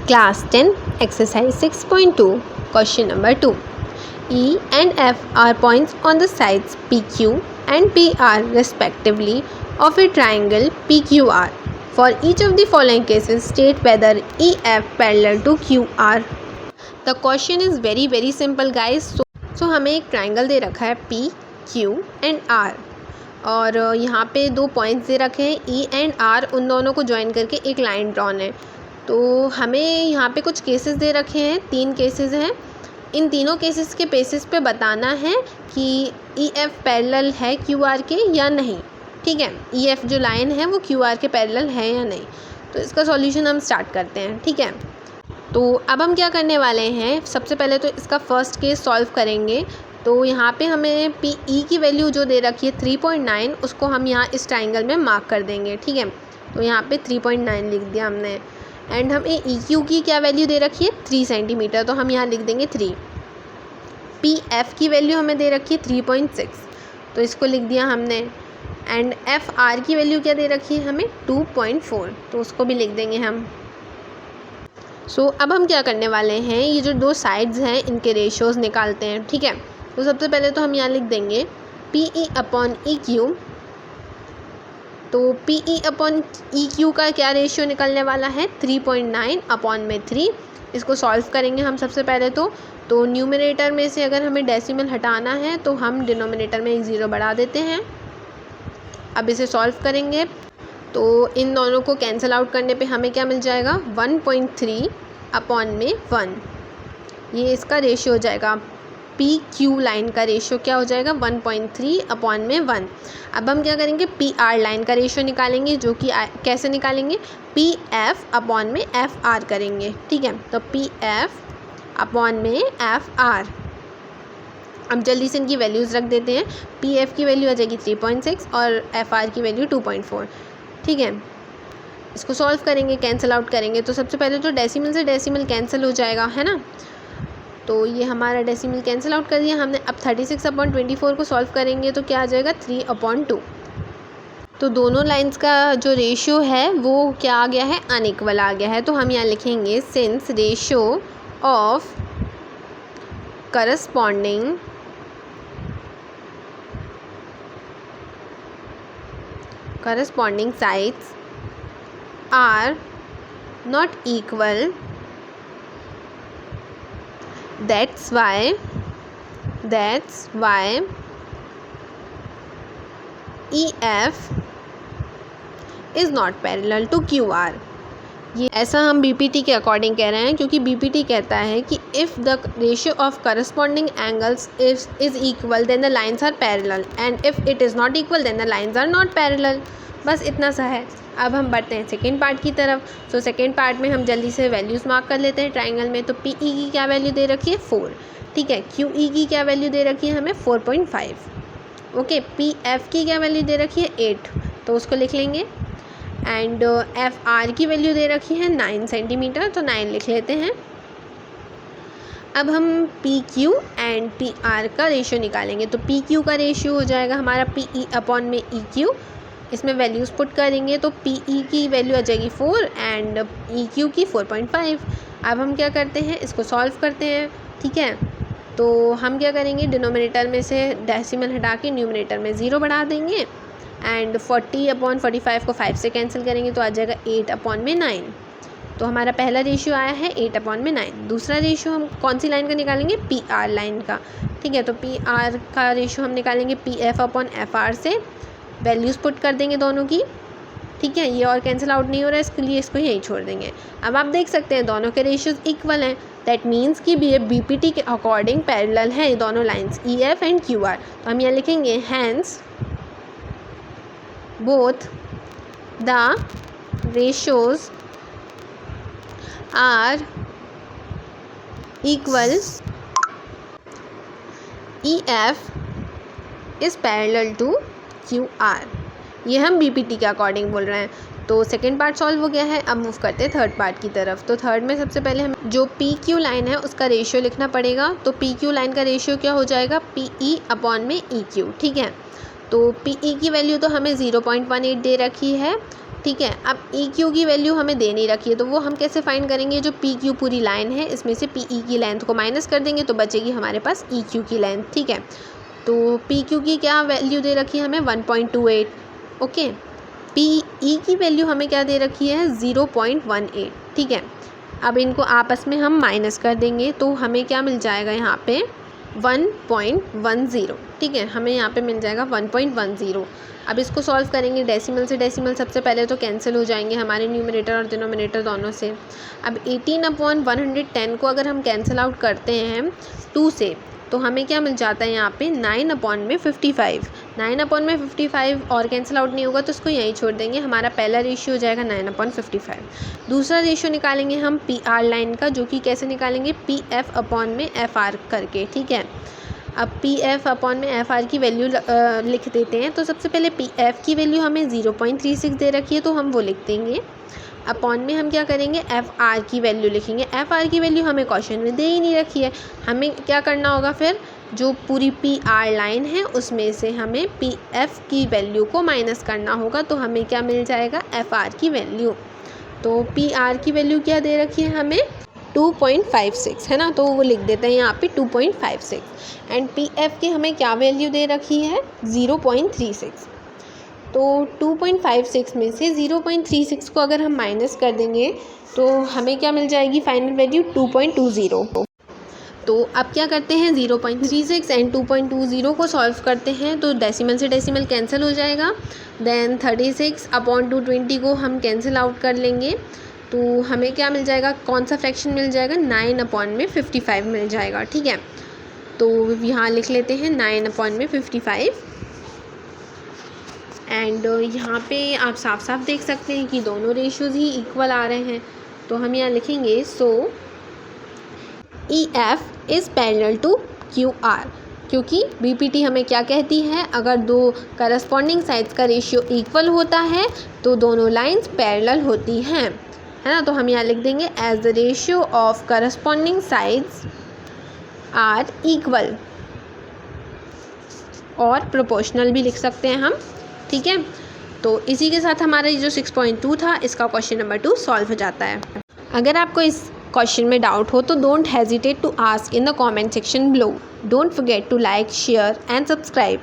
Class 10, Exercise 6.2, Question number 2. E and F are points on the sides PQ and PR respectively of a triangle PQR. For each of the following cases, state whether EF parallel to QR. The question is very simple guys. So हमें एक triangle दे रखा है P, Q and R और यहाँ पे दो points दे रखे हैं E एंड R, उन दोनों को ज्वाइन करके एक लाइन ड्रॉन है। तो हमें यहाँ पे कुछ केसेस दे रखे हैं, 3 केसेस हैं। इन तीनों केसेस के बेसिस पे बताना है कि EF पैरेलल है QR के या नहीं। ठीक है, EF जो लाइन है वो QR के पैरेलल है या नहीं। तो इसका सॉल्यूशन हम स्टार्ट करते हैं। ठीक है, तो अब हम क्या करने वाले हैं, सबसे पहले तो इसका फर्स्ट केस सॉल्व करेंगे। तो यहाँ पे हमें PE की वैल्यू जो दे रखी है 3.9, उसको हम यहाँ इस ट्राइंगल में मार्क कर देंगे। ठीक है, तो यहाँ पे 3.9 लिख दिया हमने। एंड हमें EQ की क्या वैल्यू दे रखी है 3 सेंटीमीटर, तो हम यहाँ लिख देंगे 3। PF की वैल्यू हमें दे रखी है 3.6, तो इसको लिख दिया हमने। एंड FR की वैल्यू क्या दे रखी है हमें 2.4, तो उसको भी लिख देंगे हम। अब हम क्या करने वाले हैं, ये जो दो साइड्स हैं इनके रेशियोज़ निकालते हैं। ठीक है, तो सबसे पहले तो हम यहाँ लिख देंगे PE अपॉन EQ। तो PE अपॉन EQ का क्या रेशियो निकलने वाला है 3.9 अपॉन में 3। इसको सॉल्व करेंगे हम सबसे पहले तो न्यूमरेटर में से अगर हमें डेसिमल हटाना है तो हम डिनोमिनेटर में एक 0 बढ़ा देते हैं। अब इसे सॉल्व करेंगे तो इन दोनों को कैंसिल आउट करने पे हमें क्या मिल जाएगा 1.3 अपॉन में 1। ये इसका रेशियो हो जाएगा। PQ लाइन का रेशियो क्या हो जाएगा 1.3 अपॉन में 1। अब हम क्या करेंगे PR लाइन का रेशियो निकालेंगे, जो कि कैसे निकालेंगे PF अपॉन में FR करेंगे। ठीक है, तो PF अपॉन में FR। अब जल्दी से इनकी वैल्यूज़ रख देते हैं। PF की वैल्यू आ जाएगी 3.6 और FR की वैल्यू 2.4। ठीक है, इसको सॉल्व करेंगे, कैंसिल आउट करेंगे। तो सबसे पहले तो डेसिमल से डेसिमल कैंसिल हो जाएगा, है ना। तो ये हमारा डेसिमल कैंसिल आउट कर दिया हमने। अब 36/24 को सॉल्व करेंगे तो क्या आ जाएगा 3/2। तो दोनों लाइंस का जो रेशियो है वो क्या आ गया है अनइक्वल आ गया है। तो हम यहाँ लिखेंगे since ratio of corresponding sides are not equal, that's why EF is not parallel to QR। ये ऐसा हम BPT के अकॉर्डिंग कह रहे हैं, क्योंकि BPT कहता है कि if the ratio of corresponding angles is equal then the lines are parallel and if it is not equal then the lines are not parallel. बस इतना सा है। अब हम बढ़ते हैं सेकेंड पार्ट की तरफ। तो सेकेंड पार्ट में हम जल्दी से वैल्यूज़ मार्क कर लेते हैं ट्राइंगल में। तो PE की क्या वैल्यू दे रखी है 4। ठीक है, QE की क्या वैल्यू दे रखी है हमें 4.5। ओके, PF की क्या वैल्यू दे रखी है 8, तो उसको लिख लेंगे। एंड FR की वैल्यू दे रखी है 9 सेंटीमीटर, तो 9 लिख लेते हैं। अब हम PQ एंड PR का रेशियो निकालेंगे। तो PQ का रेशियो हो जाएगा हमारा PE अपॉन में EQ। इसमें वैल्यूज़ पुट करेंगे तो PE की वैल्यू आ जाएगी 4 एंड EQ की 4.5। अब हम क्या करते हैं, इसको सॉल्व करते हैं। ठीक है, तो हम क्या करेंगे डिनोमिनेटर में से डेसिमल हटा के न्यूमरेटर में 0 बढ़ा देंगे। एंड 40/45 को 5 से कैंसिल करेंगे तो आ जाएगा 8/9। तो हमारा पहला रेशियो आया है 8/9। दूसरा रेशियो हम कौन सी लाइन का निकालेंगे PR लाइन का। ठीक है, तो PR का रेशियो हम निकालेंगे PF अपॉन FR से। वैल्यूज़ पुट कर देंगे दोनों की। ठीक है, ये और कैंसिल आउट नहीं हो रहा है, इसके लिए इसको यहीं छोड़ देंगे। अब आप देख सकते हैं दोनों के रेशियोज़ इक्वल हैं। दैट मीन्स कि BPT के अकॉर्डिंग पैरेलल हैं दोनों लाइन्स EF एंड QR। तो हम यहाँ लिखेंगे hence both the ratios are equal, EF is parallel to QR। ये हम BPT के अकॉर्डिंग बोल रहे हैं। तो सेकेंड पार्ट सॉल्व हो गया है। अब मूव करते हैं थर्ड पार्ट की तरफ। तो थर्ड में सबसे पहले हम जो PQ लाइन है उसका रेशियो लिखना पड़ेगा। तो PQ लाइन का रेशियो क्या हो जाएगा PE अपॉन में EQ। ठीक है, तो PE की वैल्यू तो हमें 0.18 दे रखी है ठीक है। अब ई क्यू की वैल्यू हमें दे नहीं रखी है, तो वो हम कैसे फाइंड करेंगे? जो पी क्यू पूरी लाइन है इसमें से पी ई की लेंथ को माइनस कर देंगे तो बचेगी हमारे पास ई क्यू की लेंथ। ठीक है, तो पी क्यू की क्या वैल्यू दे रखी है हमें? 1.28। ओके, पी ई की वैल्यू हमें क्या दे रखी है? 0.18। ठीक है, अब इनको आपस में हम माइनस कर देंगे तो हमें क्या मिल जाएगा यहाँ पे? 1.10। ठीक है, हमें यहाँ पे मिल जाएगा 1.10। अब इसको सॉल्व करेंगे, डेसिमल से डेसिमल सबसे पहले तो कैंसिल हो जाएंगे हमारे न्यूमरेटर और डिनोमिनेटर दोनों से। अब 18/110 को अगर हम कैंसिल आउट करते हैं 2 से तो हमें क्या मिल जाता है यहाँ पे? 9/55। 9/55 और कैंसिल आउट नहीं होगा तो इसको यहीं छोड़ देंगे। हमारा पहला रेशियो हो जाएगा 9/55। दूसरा रेशियो निकालेंगे हम पी आर लाइन का, जो कि कैसे निकालेंगे? पी एफ अपॉन में एफ आर करके। ठीक है, अब पी एफ अपॉन में एफ आर की वैल्यू लिख देते हैं। तो सबसे पहले पी एफ की वैल्यू हमें 0.36 दे रखी है तो हम वो लिख देंगे। अपॉन में हम क्या करेंगे? एफ आर की वैल्यू लिखेंगे। एफ आर की वैल्यू हमें क्वेश्चन में दे ही नहीं रखी है, हमें क्या करना होगा फिर? जो पूरी पी आर लाइन है उसमें से हमें पी एफ की वैल्यू को माइनस करना होगा, तो हमें क्या मिल जाएगा? एफ आर की वैल्यू। तो पी आर की वैल्यू क्या दे रखी है हमें? 2.56 है ना, तो वो लिख देते हैं यहाँ पे 2.56। एंड पी एफ की हमें क्या वैल्यू दे रखी है? 0.36। तो 2.56 में से 0.36 को अगर हम माइनस कर देंगे तो हमें क्या मिल जाएगी फाइनल वैल्यू? 2.20। तो अब क्या करते हैं? 0.36 एंड 2.20 को सॉल्व करते हैं तो डेसिमल से डेसिमल कैंसिल हो जाएगा। देन 36/220 को हम कैंसिल आउट कर लेंगे तो हमें क्या मिल जाएगा? कौन सा फ्रैक्शन मिल जाएगा? 9/55 मिल जाएगा। ठीक है, तो यहाँ लिख लेते हैं 9/55। एंड यहाँ पे आप साफ साफ देख सकते हैं कि दोनों रेशियोज़ ही इक्वल आ रहे हैं, तो हम यहाँ लिखेंगे so E F is parallel to Q R, क्योंकि बीपीटी हमें क्या कहती है? अगर दो करस्पॉन्डिंग साइड्स का रेशियो इक्वल होता है तो दोनों लाइंस पैरेलल होती हैं, है ना। तो हम यहाँ लिख देंगे as the ratio of corresponding sides are equal, और प्रोपोर्शनल भी लिख सकते हैं हम। ठीक है, तो इसी के साथ हमारा जो 6.2 था इसका क्वेश्चन नंबर 2 सॉल्व हो जाता है। अगर आपको इस क्वेश्चन में डाउट हो तो don't hesitate to ask in the comment section below. Don't forget to like, share and subscribe.